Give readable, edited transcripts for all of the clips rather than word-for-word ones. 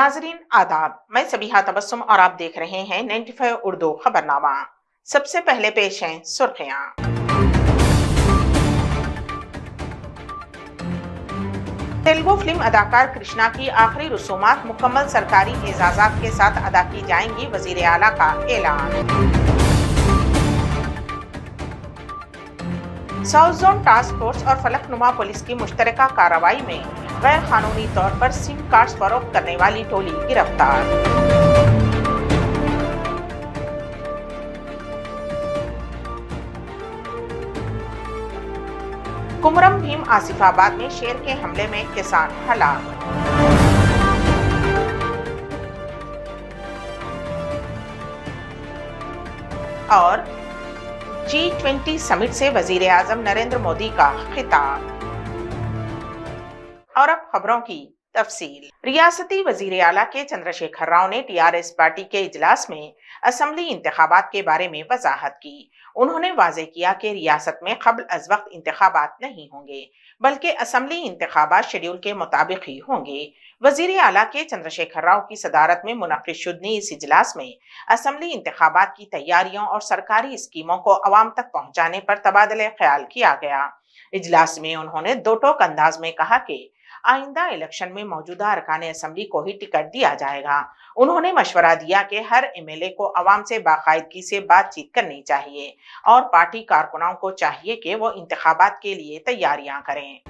नाजरीन आदाब, मैं सबिहा तबस्सुम और आप देख रहे हैं 95 उर्दू खबरनामा। सबसे पहले पेश हैं सुर्खियां। तेलुगु फिल्म अदाकार कृष्णा की आखिरी रसूमात मुकम्मल सरकारी एजाजात के साथ अदा की जाएंगी, वजीर आला का ऐलान। साउथ जोन टास्क फोर्स और फलकनुमा पुलिस की मुश्तरका कार्रवाई में गैर कानूनी तौर पर सिम कार्ड्स फरोख्त करने वाली टोली गिरफ्तार। कुमरम भीम आसिफाबाद में शेर के हमले में किसान हलाक। और G20 समिट से वजीर आजम नरेंद्र मोदी का खिताब। और अब खबरों की तफसील। रियासती वजीर आला के चंद्रशेखर राव ने टीआरएस पार्टी के इजलास में असम्बली इंतखाबात के बारे में वजाहत की। उन्होंने वाजे किया कि रियासत में कब्ल अज वक्त इंतखाबात नहीं होंगे, बल्कि असम्बली इंतखाबात शेड्यूल के मुताबिक ही होंगे। वजीर आला के चंद्रशेखर राव की सदारत में मुनक्किद शुदनी इस इजलास में असम्बली इंतखाबात की तैयारियों और सरकारी स्कीमों को अवाम तक पहुंचाने पर तबादले ख्याल किया गया। इजलास में उन्होंने दो टोक अंदाज में कहा कि आइंदा इलेक्शन में मौजूदा अरकान असम्बली को ही टिकट दिया जाएगा। उन्होंने मशवरा दिया कि हर एमएलए को अवाम से बाकायदगी से बातचीत करनी चाहिए और पार्टी कारकुनाओं को चाहिए कि वो इंतखाबात के लिए तैयारियां करें।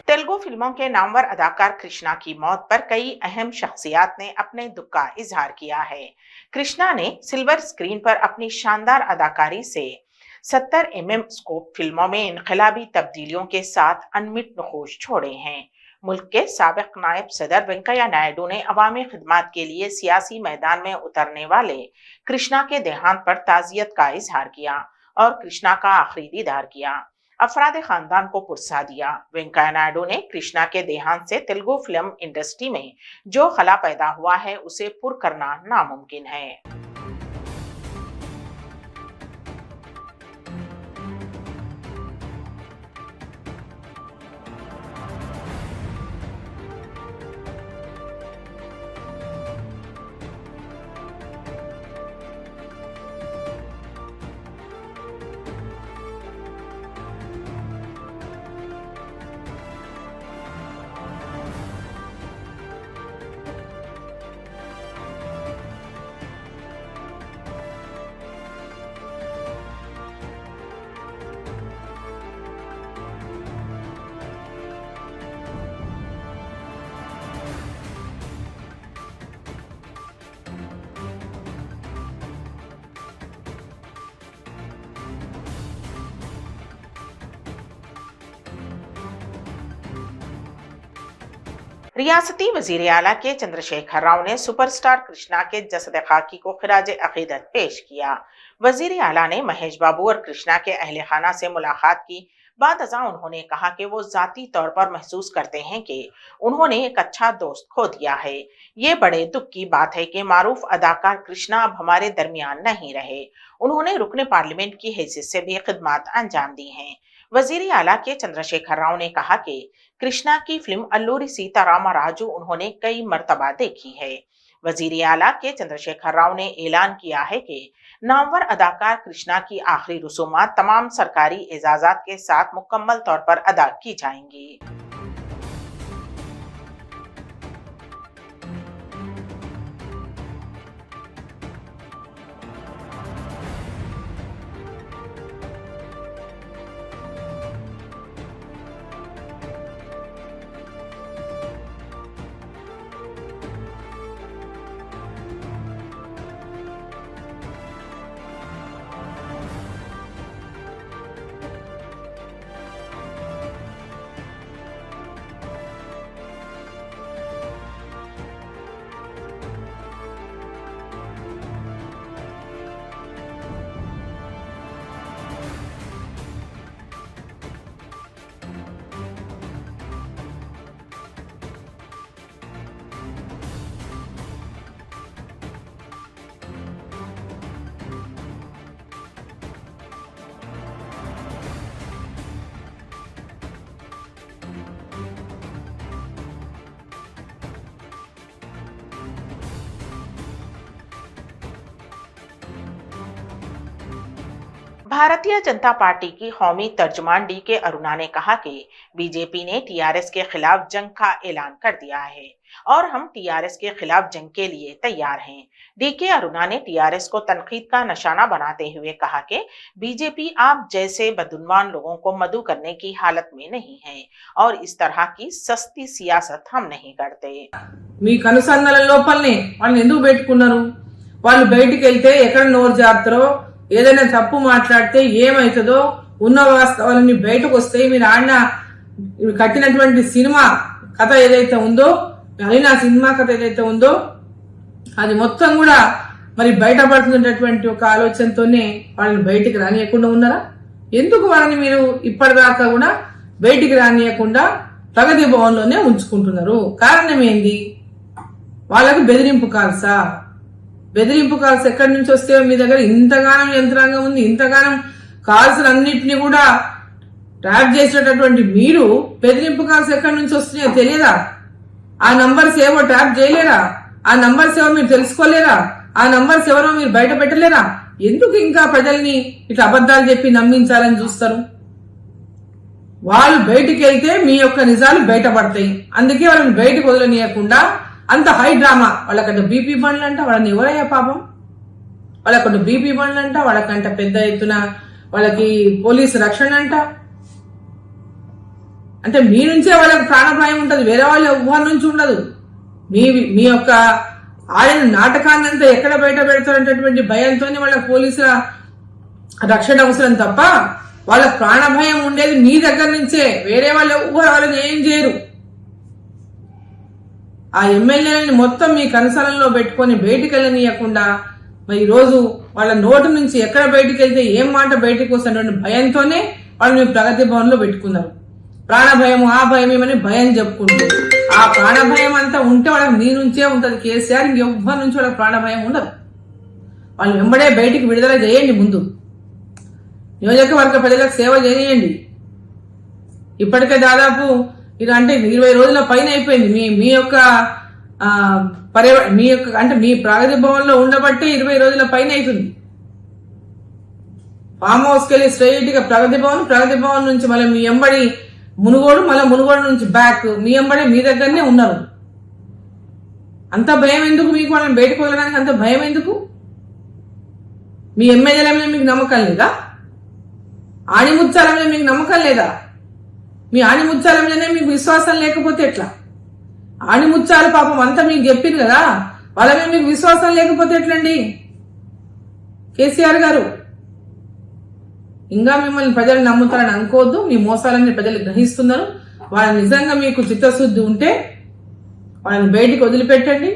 तेलुगु फिल्मों के नामवर अदाकार कृष्णा की मौत पर कई अहम शख्सियात ने अपने दुख का इजहार किया है। कृष्णा ने सिल्वर स्क्रीन पर अपनी शानदार अदाकारी से 70 स्कोप फिल्मों में इनकलाबी तब्दीलियों के साथ अनमिट नखूश छोड़े हैं। मुल्क के साबिक नायब सदर वेंकैया नायडू ने अवामी खिदमात के लिए सियासी मैदान में उतरने वाले कृष्णा के देहांत पर ताजियत का इजहार किया और कृष्णा का आखिरी दीदार किया। अफराद खानदान को पुरसा दिया। वेंकैया नायडू ने कृष्णा के देहांत से तेलुगु फिल्म इंडस्ट्री में जो खला पैदा हुआ है उसे पुर करना नामुमकिन है। रियासती वजीर आला के चंद्रशेखर राव ने सुपरस्टार कृष्णा के जसद खाकी को खिराज अकीदत पेश किया। वजीर आला ने महेश बाबू और कृष्णा के अहले खाना से मुलाकात की। बाद अज़ा उन्होंने कहा कि वो जाती तौर पर महसूस करते हैं कि उन्होंने एक अच्छा दोस्त खो दिया है। ये बड़े दुख की बात है कि मारूफ अदाकार कृष्णा अब हमारे दरमियान नहीं रहे। उन्होंने रुकने पार्लियामेंट की हैसियत से भी खिदमत अंजाम दी हैं। वजीर आला के चंद्रशेखर राव ने कहा कि कृष्णा की फिल्म अल्लूरी सीतारामा राजू उन्होंने कई मर्तबा देखी है। वजीर आला के चंद्रशेखर राव ने ऐलान किया है कि नामवर अदाकार कृष्णा की आखिरी रसूमात तमाम सरकारी एजाजात के साथ मुकम्मल तौर पर अदा की जाएंगी। भारतीय जनता पार्टी की कौमी तर्जुमान डीके अरुणा ने कहा कि बीजेपी ने टीआरएस के खिलाफ जंग का ऐलान कर दिया है और हम टीआरएस के खिलाफ जंग के लिए तैयार हैं। डीके अरुणा ने टीआरएस को तनकीद का निशाना बनाते हुए कहा कि बीजेपी आप जैसे बदुनवान लोगों को मदऊ करने की हालत में नहीं है और इस तरह की सस्ती सियासत हम नहीं करते। మీ కనుసన్నల లోపలనే వాళ్ళని ఎందుకు పెట్టుకున్నారు? వాళ్ళు బయటికి వెళ్తే ఎక్కడ నోరు జారుతారో, ఏదైనా తప్పు మాట్లాడితే ఏమవుతుందో ఉన్న వాస్తవాలన్నీ బయటకు వస్తాయి. మీరు ఆడిన కట్టినటువంటి సినిమా కథ ఏదైతే ఉందో, అయినా సినిమా కథ ఏదైతే ఉందో అది మొత్తం కూడా మరి బయటపడుతున్నటువంటి ఒక ఆలోచనతోనే వాళ్ళని బయటికి రానియకుండా ఉన్నారా? ఎందుకు వాళ్ళని మీరు ఇప్పటిదాకా కూడా బయటికి రానియకుండా ప్రగతి భవన్లోనే ఉంచుకుంటున్నారు? కారణం ఏంది? వాళ్ళకు బెదిరింపు కాల్సా? బెదిరింపు కాల్స్ ఎక్కడి నుంచి వస్తే మీ దగ్గర ఇంతగానం యంత్రాంగం ఉంది, ఇంతగానం కాల్స్ అన్నింటినీ కూడా ట్రాప్ చేసేటటువంటి మీరు బెదిరింపు కాల్స్ ఎక్కడి నుంచి వస్తున్నాయో తెలియదా? ఆ నంబర్స్ ఏవో ట్రాప్ చేయలేరా? ఆ నంబర్స్ ఏవో మీరు తెలుసుకోలేరా? ఆ నంబర్స్ ఎవరో మీరు బయట పెట్టలేరా? ఎందుకు ఇంకా ప్రజల్ని ఇట్లా అబద్ధాలు చెప్పి నమ్మించాలని చూస్తారు? వాళ్ళు బయటికి వెళ్తే మీ యొక్క నిజాలు బయటపడతాయి. అందుకే వాళ్ళని బయటకు వదలనీయకుండా అంత హై డ్రామా. వాళ్ళకంటే బీపీ బండ్లు అంట, వాళ్ళని ఎవరయ్యా పాపం? వాళ్ళకంటే బీపీ బండ్లు అంట, వాళ్ళకంట పెద్ద ఎత్తున వాళ్ళకి పోలీసు రక్షణ అంట. అంటే మీ నుంచే వాళ్ళకి ప్రాణభాయం ఉంటుంది, వేరే వాళ్ళ ఊహ నుంచి ఉండదు. మీ యొక్క ఆడిన నాటకాన్ని అంతా ఎక్కడ బయట పెడతారనేటటువంటి భయంతోనే వాళ్ళ పోలీసుల రక్షణ అవసరం తప్ప వాళ్ళ ప్రాణభయం ఉండేది మీ దగ్గర నుంచే. వేరే వాళ్ళ ఊహ వాళ్ళని ఏం చేయరు. ఆ ఎమ్మెల్యేలని మొత్తం మీ కనసలంలో పెట్టుకొని బయటికి వెళ్ళనీయకుండా మరి ఈరోజు వాళ్ళ నోటు నుంచి ఎక్కడ బయటికి వెళ్తే ఏం మాట బయటకు వస్తున్నటువంటి భయంతోనే వాళ్ళు మీ ప్రగతి భవన్లో పెట్టుకున్నారు. ప్రాణభయం, ఆ భయం ఏమని భయం చెప్పుకుంటూ ఆ ప్రాణభయం అంతా ఉంటే వాళ్ళకి నీ నుంచే ఉంటుంది కేసీఆర్. ఇంకెవ్వరి నుంచి వాళ్ళకి ప్రాణభయం ఉండదు. వాళ్ళు వెంబడే బయటికి విడుదల చేయండి. ముందు నియోజకవర్గ ప్రజలకు సేవ చేయండి. ఇప్పటికే దాదాపు ఇది అంటే 20 రోజుల పైన అయిపోయింది. మీ యొక్క మీ యొక్క అంటే మీ ప్రగతి భవన్ లో ఉండబట్టే 20 రోజుల పైన అవుతుంది. ఫామ్ హౌస్ కి వెళ్ళి స్ట్రైట్ గా ప్రగతి భవన్ నుంచి మళ్ళీ మీ ఎంబడి మునుగోడు, మళ్ళీ మునుగోడు నుంచి బ్యాక్ మీ ఎంబడి మీ దగ్గరనే ఉన్నారు. అంత భయం ఎందుకు మీకు? వాళ్ళని బయటకు వదలడానికి అంత భయం ఎందుకు? మీ ఎమ్మెల్యేల మీద మీకు నమ్మకం లేదా? ఆణిముత్యాల మీద మీకు నమ్మకం లేదా? మీ ఆణిముత్యాల మీదనే మీకు విశ్వాసం లేకపోతే ఎట్లా? ఆణిముత్యాలు పాపం అంతా మీకు చెప్పింది కదా, వాళ్ళ మీద మీకు విశ్వాసం లేకపోతే ఎట్లండి? కేసీఆర్ గారు ఇంకా మిమ్మల్ని ప్రజలు నమ్ముతారని అనుకోవద్దు. మీ మోసాలన్నీ ప్రజలు గ్రహిస్తున్నారు. వాళ్ళ నిజంగా మీకు చిత్తశుద్ధి ఉంటే వాళ్ళని బయటికి వదిలిపెట్టండి,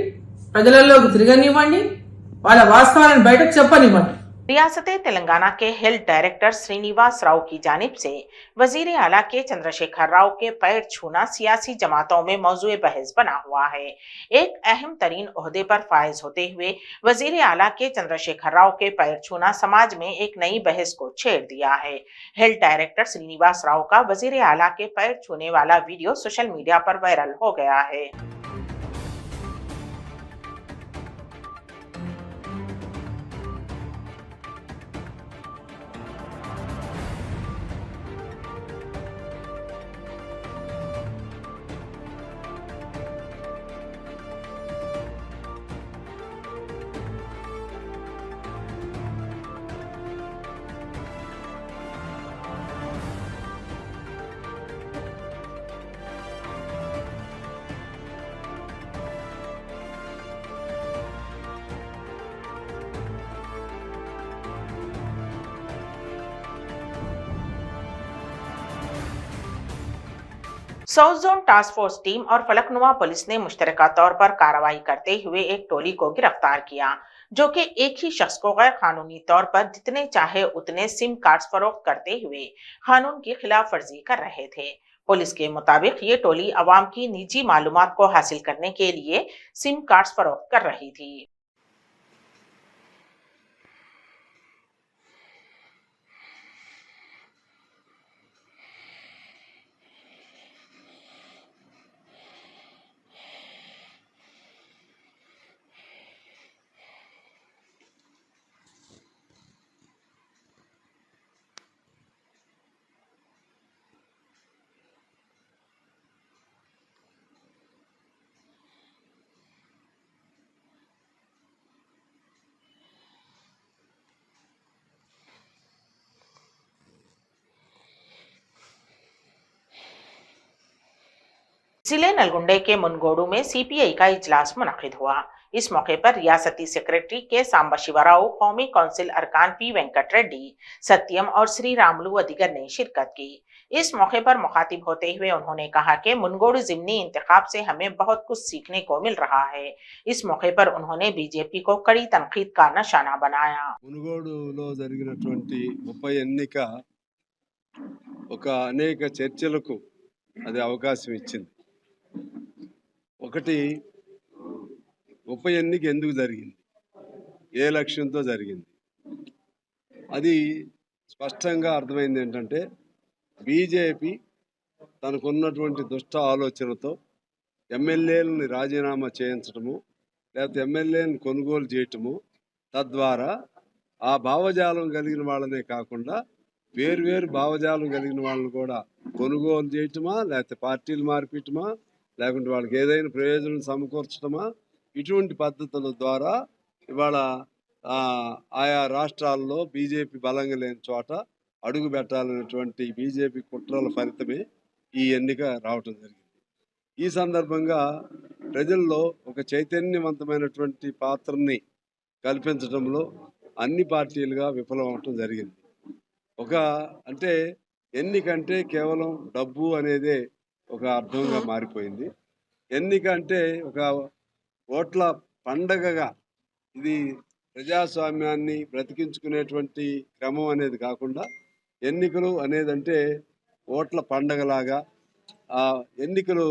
ప్రజలలోకి తిరగనివ్వండి, వాళ్ళ వాస్తవాలను బయటకు చెప్పనివ్వండి. रियासत तेलंगाना के हेल्थ डायरेक्टर श्रीनिवास राव की जानिब से वजीर आला के चंद्रशेखर राव के पैर छूना सियासी जमातों में मौजूए बहस बना हुआ है। एक अहम तरीन ओहदे पर फायज होते हुए वजीर आला के चंद्रशेखर राव के पैर छूना समाज में एक नई बहस को छेड़ दिया है। हेल्थ डायरेक्टर श्रीनिवास राव का वजीर आला के पैर छूने वाला वीडियो सोशल मीडिया पर वायरल हो गया है। South zone task force team और फलकनुमा पुलिस ने मुश्तरका तौर पर कार्रवाई करते हुए एक टोली को गिरफ्तार किया, जो कि एक ही शख्स को गैर कानूनी तौर पर जितने चाहे उतने सिम कार्ड्स फरोख्त करते हुए कानून की खिलाफ वर्जी कर रहे थे। पुलिस के मुताबिक ये टोली अवाम की निजी मालूमात को हासिल करने के लिए सिम कार्ड्स फरोख्त कर रही थी। जिले नलगुंडे के मुनगोडू में सीपीआई का इजलास मुनक्किद हुआ। इस मौके पर रियासती सेक्रेटरी के सांबा शिवराव, कौमी कौंसिल अरकान पी वेंकट रेड्डी, सत्यम और श्री रामलू अदिगर ने शिरकत की। इस मौके पर मुखातिब होते हुए उन्होंने कहा कि मुनगोडू जिमनी इंतखाब से हमें बहुत कुछ सीखने को मिल रहा है। इस मौके पर उन्होंने बीजेपी को कड़ी तनकीद का निशाना बनाया। మునుగోడులో జరిగినటువంటి ఉప ఎన్నిక ఒక అనేక చర్చలకు అది అవకాశం ఇచ్చింది. ఒకటి, ఉప ఎన్నిక ఎందుకు జరిగింది, ఏ లక్ష్యంతో జరిగింది, అది స్పష్టంగా అర్థమైంది. ఏంటంటే బీజేపీ తనకున్నటువంటి దుష్ట ఆలోచనతో ఎమ్మెల్యేలని రాజీనామా చేయించడము, లేకపోతే ఎమ్మెల్యేలను కొనుగోలు చేయటము, తద్వారా ఆ భావజాలం కలిగిన వాళ్ళనే కాకుండా వేరువేరు భావజాలం కలిగిన వాళ్ళని కూడా కొనుగోలు చేయటమా, లేకపోతే పార్టీలు మార్పిటమా, లేకుంటే వాళ్ళకి ఏదైనా ప్రయోజనం సమకూర్చడమా, ఇటువంటి పద్ధతుల ద్వారా ఇవాళ ఆయా రాష్ట్రాల్లో బీజేపీ బలంగా లేని చోట అడుగు పెట్టాలనేటువంటి బీజేపీ కుట్రల ఫలితమే ఈ ఎన్నిక రావటం జరిగింది. ఈ సందర్భంగా ప్రజల్లో ఒక చైతన్యవంతమైనటువంటి పాత్రని కల్పించడంలో అన్ని పార్టీలుగా విఫలం అవటం జరిగింది. అంటే ఎన్నికంటే కేవలం డబ్బు అనేదే ఒక అర్థంగా మారిపోయింది. ఎన్నిక అంటే ఒక ఓట్ల పండగగా, ఇది ప్రజాస్వామ్యాన్ని బ్రతికించుకునేటువంటి క్రమం అనేది కాకుండా ఎన్నికలు అనేదంటే ఓట్ల పండగలాగా, ఎన్నికలు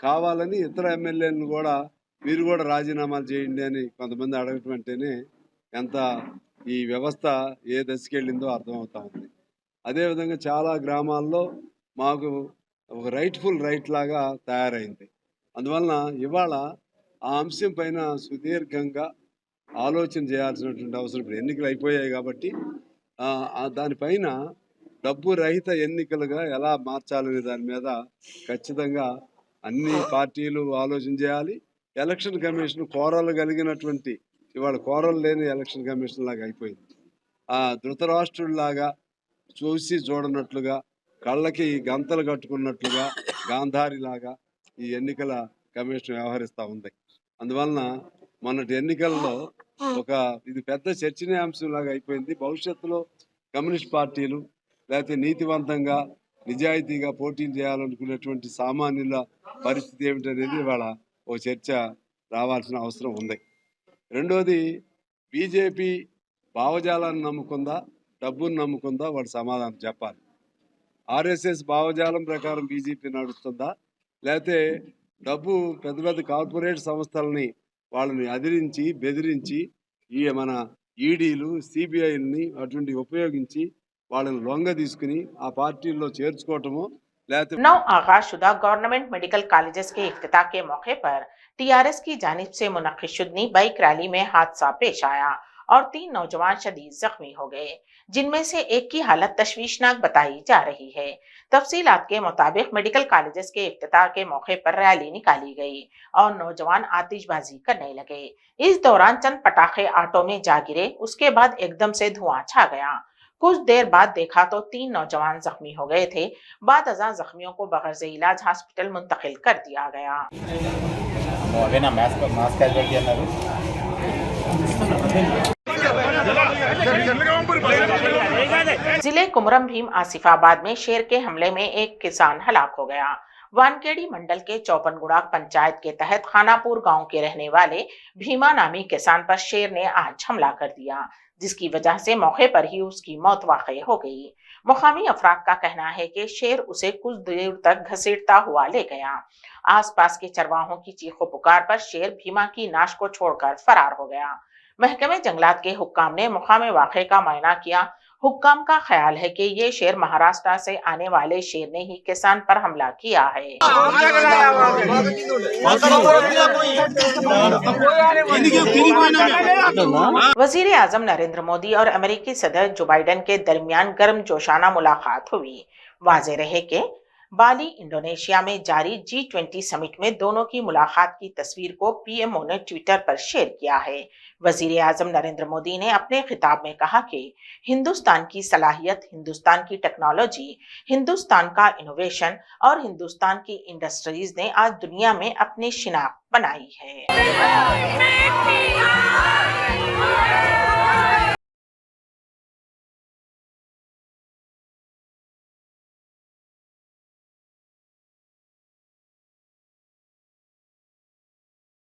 కావాలని ఇతర ఎమ్మెల్యేలను కూడా మీరు కూడా రాజీనామాలు చేయండి అని కొంతమంది అడగటం అంటేనే ఎంత ఈ వ్యవస్థ ఏ దశకి వెళ్ళిందో అర్థమవుతా ఉంది. అదేవిధంగా చాలా గ్రామాల్లో మాకు ఒక రైట్ లాగా తయారైంది. అందువలన ఇవాళ ఆ అంశం పైన సుదీర్ఘంగా ఆలోచన చేయాల్సినటువంటి అవసరం. ఇప్పుడు ఎన్నికలు అయిపోయాయి కాబట్టి దానిపైన డబ్బు రహిత ఎన్నికలుగా ఎలా మార్చాలనే దాని మీద ఖచ్చితంగా అన్ని పార్టీలు ఆలోచన చేయాలి. ఎలక్షన్ కమిషన్ కోరలు కలిగినటువంటి, ఇవాళ కోరలు లేని ఎలక్షన్ కమిషన్ లాగా అయిపోయింది. ధృతరాష్ట్రుడిలాగా చూసి చూడనట్లుగా, కళ్ళకి గంతలు కట్టుకున్నట్లుగా, గాంధారిలాగా ఈ ఎన్నికల కమిషన్ వ్యవహరిస్తూ ఉంది. అందువలన మొన్నటి ఎన్నికల్లో ఇది పెద్ద చర్చనీయాంశం లాగా అయిపోయింది. భవిష్యత్తులో కమ్యూనిస్ట్ పార్టీలు లేకపోతే నీతివంతంగా నిజాయితీగా పోటీలు చేయాలనుకునేటువంటి సామాన్యుల పరిస్థితి ఏమిటనేది ఇవాళ ఓ చర్చ రావాల్సిన అవసరం ఉంది. రెండోది, బీజేపీ భావజాలాన్ని నమ్ముకుందా, డబ్బును నమ్ముకుందా, వాడు సమాధానం చెప్పాలి. ఆర్ఎస్ఎస్ భావజాలం ప్రకారం బీజేపీ నడుస్తుందా, లేకపోతే డబ్బు పెద్ద పెద్ద కార్పొరేట్ సంస్థలని వాళ్ళని అదిరించి బెదిరించి మన ఈడీలు, సిబిఐని అటువంటి ఉపయోగించి వాళ్ళని లొంగ తీసుకుని ఆ పార్టీల్లో చేర్చుకోవటము, లేకపోతే नौ आगाज़शुदा गवर्नमेंट मेडिकल कॉलेजेस के इफ्तिताह के मौके पर टीआरएस की जानिब से मुनक्किद शुदनी बाइक रैली में हादसा पेश आया और 3 नौजवान शदीद जख्मी हो गए, जिनमें से एक की हालत तशवीशनाक बताई जा रही है। तफसीलात के मुताबिक मेडिकल कॉलेजेस के इफ्तिताह के मौके पर रैली निकाली गई और नौजवान आतिशबाजी करने लगे। इस दौरान चंद पटाखे ऑटो में जा गिरे। उसके बाद एकदम से धुआं छा गया। कुछ देर बाद देखा तो 3 नौजवान जख्मी हो गए थे। बाद अज़ां जख्मियों को बगैर इलाज हॉस्पिटल मुंतकिल कर दिया गया। जिले कुमरम भीम आसिफाबाद में शेर के हमले में एक किसान हलाक हो गया। वानखेड़ी मंडल के चौपनगुड़ा पंचायत के तहत खानापुर गांव के रहने वाले भीमा नामी किसान पर शेर ने आज हमला कर दिया, जिसकी वजह से मौके पर ही उसकी मौत वाक़ई हो गई। मुकामी अफराद का कहना है कि शेर उसे कुछ देर तक घसीटता हुआ ले गया। आसपास के चरवाहों की चीखो पुकार पर शेर भीमा की नाश को छोड़कर फरार हो गया। महकमे जंगलात के हुक्काम ने मुकामी वाक़े का मुआयना किया। हुक्काम का ख्याल है कि ये शेर महाराष्ट्र से आने वाले शेर ने ही किसान पर हमला किया है। वजीर आजम नरेंद्र मोदी और अमेरिकी सदर जो बाइडेन के दरमियान गर्म जोशाना मुलाकात हुई। वाज़ेह रहे कि बाली इंडोनेशिया में जारी G20 समिट में दोनों की मुलाकात की तस्वीर को पीएमओ ने ट्विटर पर शेयर किया है। वजीर आजम नरेंद्र मोदी ने अपने खिताब में कहा कि हिंदुस्तान की सलाहियत, हिंदुस्तान की टेक्नोलॉजी, हिंदुस्तान का इनोवेशन और हिंदुस्तान की इंडस्ट्रीज ने आज दुनिया में अपनी शिनाख्त बनाई है।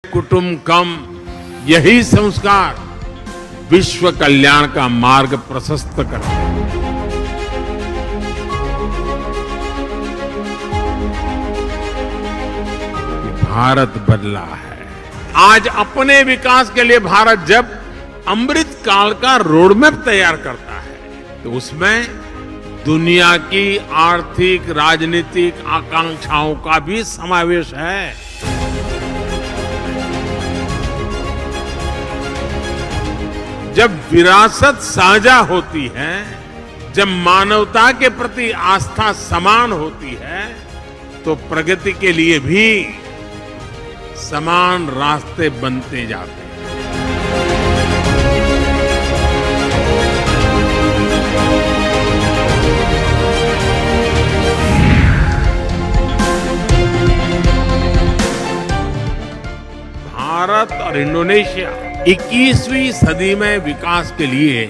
कुटुंबकम, यही संस्कार विश्व कल्याण का मार्ग प्रशस्त करते हैं। भारत बदला है। आज अपने विकास के लिए भारत जब अमृत काल का रोडमैप तैयार करता है तो उसमें दुनिया की आर्थिक, राजनीतिक आकांक्षाओं का भी समावेश है। जब विरासत साझा होती है, जब मानवता के प्रति आस्था समान होती है, तो प्रगति के लिए भी समान रास्ते बनते जाते हैं। भारत और इंडोनेशिया 21वीं सदी में विकास के लिए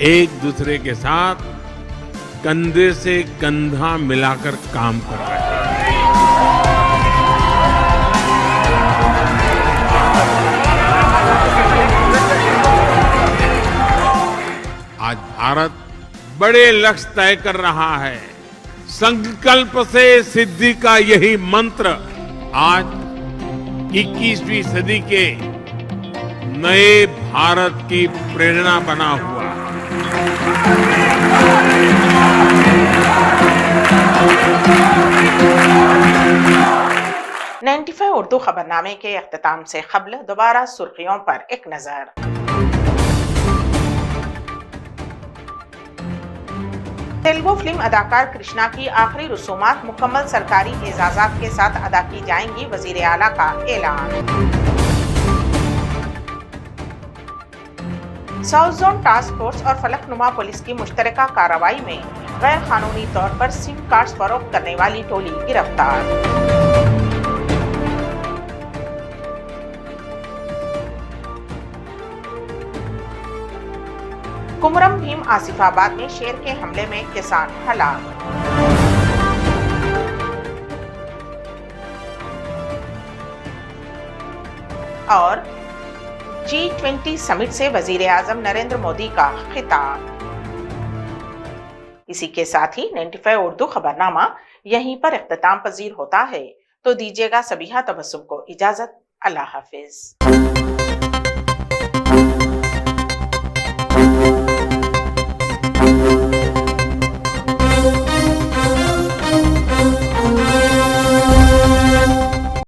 एक दूसरे के साथ कंधे से कंधा मिलाकर काम कर रहे हैं। आज भारत बड़े लक्ष्य तय कर रहा है। संकल्प से सिद्धि का यही मंत्र आज 21वीं सदी के नए भारत की प्रेरणा बना हुआ है। 95 उर्दू खबरनामे के अख्तिताम से कबल दोबारा सुर्खियों पर एक नजर। तेलुगु फिल्म अदाकार कृष्णा की आखिरी रसूमात मुकम्मल सरकारी एजाजात के साथ अदा की जाएंगी, वजीर आला का ऐलान। साउथ जोन टास्क फोर्स और फलकनुमा पुलिस की मुश्तरका कार्रवाई में गैर कानूनी तौर पर सिम कार्ड्स फरोख्त करने वाली टोली गिरफ्तार। कुमरम भीम आसिफाबाद में शेर के हमले में किसान हलाक। और G20 समिट से वजीर आजम नरेंद्र मोदी का खिताब। इसी के साथ ही 95 उर्दू खबरनामा यहीं पर इख्तिताम पजीर होता है। तो दीजिएगा सबीहा तबस्सुम को इजाजत। अल्लाह हाफिज।